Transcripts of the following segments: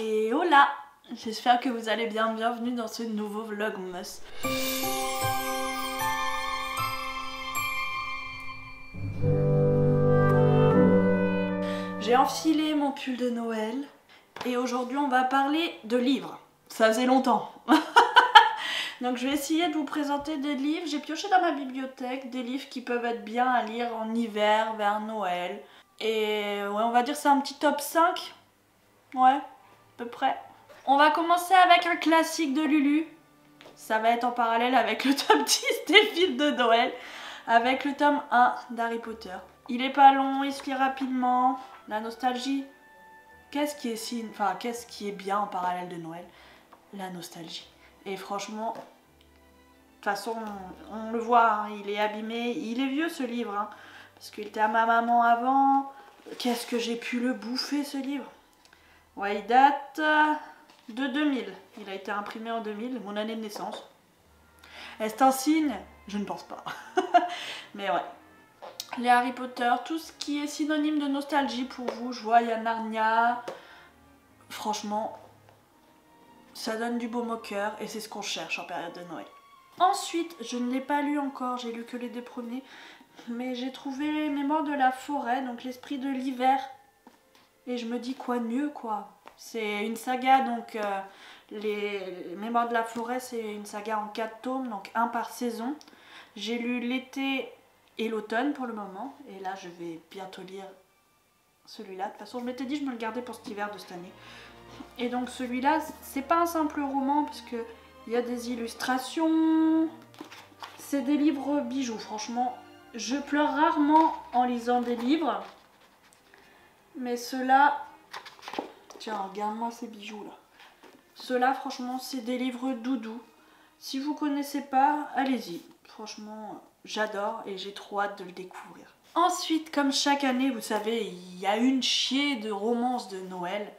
Et hola! J'espère que vous allez bien, bienvenue dans ce nouveau vlogmas. J'ai enfilé mon pull de Noël et aujourd'hui on va parler de livres. Ça faisait longtemps. Donc je vais essayer de vous présenter des livres. J'ai pioché dans ma bibliothèque des livres qui peuvent être bien à lire en hiver, vers Noël. Et ouais, on va dire c'est un petit top 5. Ouais, à peu près. On va commencer avec un classique de Lulu. Ça va être en parallèle avec le tome 10 des films de Noël. Avec le tome 1 d'Harry Potter. Il est pas long, il se lit rapidement. La nostalgie. Qu'est-ce qui est bien en parallèle de Noël? La nostalgie. Et franchement, de toute façon, on le voit, hein, il est abîmé. Il est vieux ce livre, hein, parce qu'il était à ma maman avant. Qu'est-ce que j'ai pu le bouffer ce livre? Ouais, il date de 2000. Il a été imprimé en 2000, mon année de naissance. Est-ce un signe? Je ne pense pas. Mais ouais. Les Harry Potter, tout ce qui est synonyme de nostalgie pour vous. Je vois, il y a Narnia. Franchement, ça donne du baume au cœur et c'est ce qu'on cherche en période de Noël. Ensuite, je ne l'ai pas lu encore, j'ai lu que les deux premiers. Mais j'ai trouvé Mémoire de la forêt, donc l'esprit de l'hiver. Et je me dis quoi de mieux quoi. C'est une saga, donc les Mémoires de la forêt, c'est une saga en 4 tomes, donc un par saison. J'ai lu l'été et l'automne pour le moment. Et là, je vais bientôt lire celui-là. De toute façon, je m'étais dit je me le gardais pour cet hiver de cette année. Et donc celui-là, c'est pas un simple roman, parce que il y a des illustrations. C'est des livres bijoux, franchement. Je pleure rarement en lisant des livres. Mais ceux-là... Tiens, regarde-moi ces bijoux là. Ceux-là, franchement, c'est des livres doudou. Si vous connaissez pas, allez-y. Franchement, j'adore et j'ai trop hâte de le découvrir. Ensuite, comme chaque année, vous savez, il y a une chier de romances de Noël.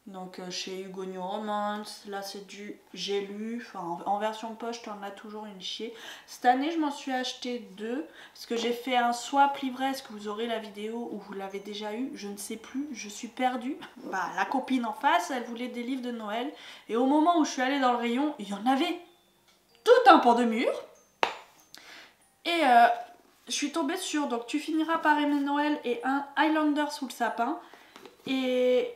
Donc chez Hugo New Romance, là c'est du j'ai lu, enfin en version poche tu en as toujours une chier. Cette année je m'en suis acheté 2, parce que j'ai fait un swap livresque, vous aurez la vidéo ou vous l'avez déjà eu, je ne sais plus, je suis perdue. Bah la copine en face, elle voulait des livres de Noël, et au moment où je suis allée dans le rayon, il y en avait tout un pan de mur. Et je suis tombée sur, donc tu finiras par aimer Noël et un Highlander sous le sapin, et...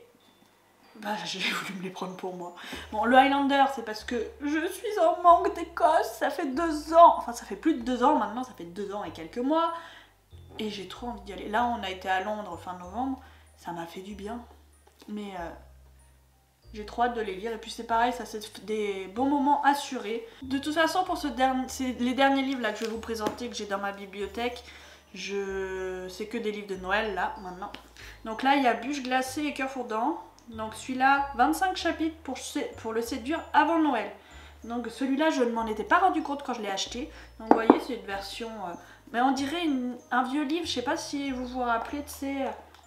bah j'ai voulu me les prendre pour moi. Bon, le Highlander, c'est parce que je suis en manque d'Écosse, ça fait 2 ans, enfin ça fait plus de 2 ans maintenant, ça fait 2 ans et quelques mois, et j'ai trop envie d'y aller. Là on a été à Londres fin novembre, ça m'a fait du bien, mais j'ai trop hâte de les lire, et puis c'est pareil, ça c'est des bons moments assurés. De toute façon, pour c'est les derniers livres là que je vais vous présenter, que j'ai dans ma bibliothèque, c'est que des livres de Noël là, maintenant. Donc là il y a Bûche glacée et Cœur fondant. Donc celui-là, 25 chapitres pour le séduire avant Noël. Donc celui-là, je ne m'en étais pas rendu compte quand je l'ai acheté. Donc vous voyez, c'est une version... mais on dirait un vieux livre, je sais pas si vous vous rappelez, tu sais,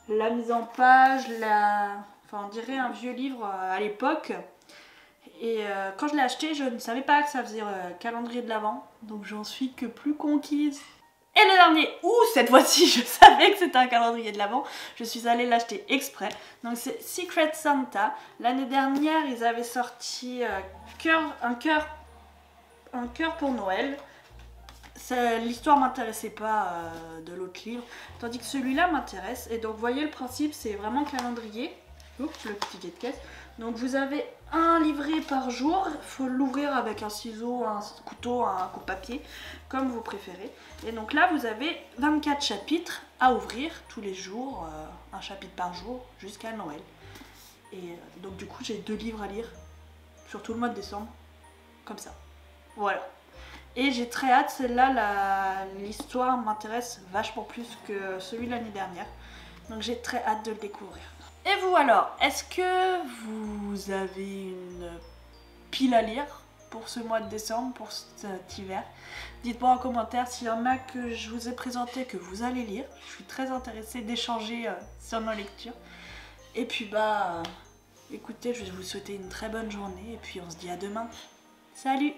la mise en page, enfin on dirait un vieux livre à l'époque. Et quand je l'ai acheté, je ne savais pas que ça faisait calendrier de l'Avent. Donc j'en suis que plus conquise. Et le dernier, cette fois-ci je savais que c'était un calendrier de l'Avent, je suis allée l'acheter exprès. Donc c'est Secret Santa. L'année dernière ils avaient sorti un cœur pour Noël. L'histoire m'intéressait pas de l'autre livre, tandis que celui-là m'intéresse. Et donc vous voyez le principe, c'est vraiment calendrier. Oups, le petit ticket de caisse. Donc vous avez un livret par jour, il faut l'ouvrir avec un ciseau, un couteau, un coupe-papier, comme vous préférez. Et donc là vous avez 24 chapitres à ouvrir tous les jours, un chapitre par jour jusqu'à Noël. Et donc du coup j'ai 2 livres à lire sur tout le mois de décembre, comme ça. Voilà. Et j'ai très hâte, celle-là, l'histoire m'intéresse vachement plus que celui de l'année dernière. Donc j'ai très hâte de le découvrir. Et vous alors, est-ce que vous avez une pile à lire pour ce mois de décembre, pour cet hiver? Dites-moi en commentaire s'il y en a que je vous ai présenté que vous allez lire. Je suis très intéressée d'échanger sur nos lectures. Et puis écoutez, je vais vous souhaiter une très bonne journée et puis on se dit à demain. Salut!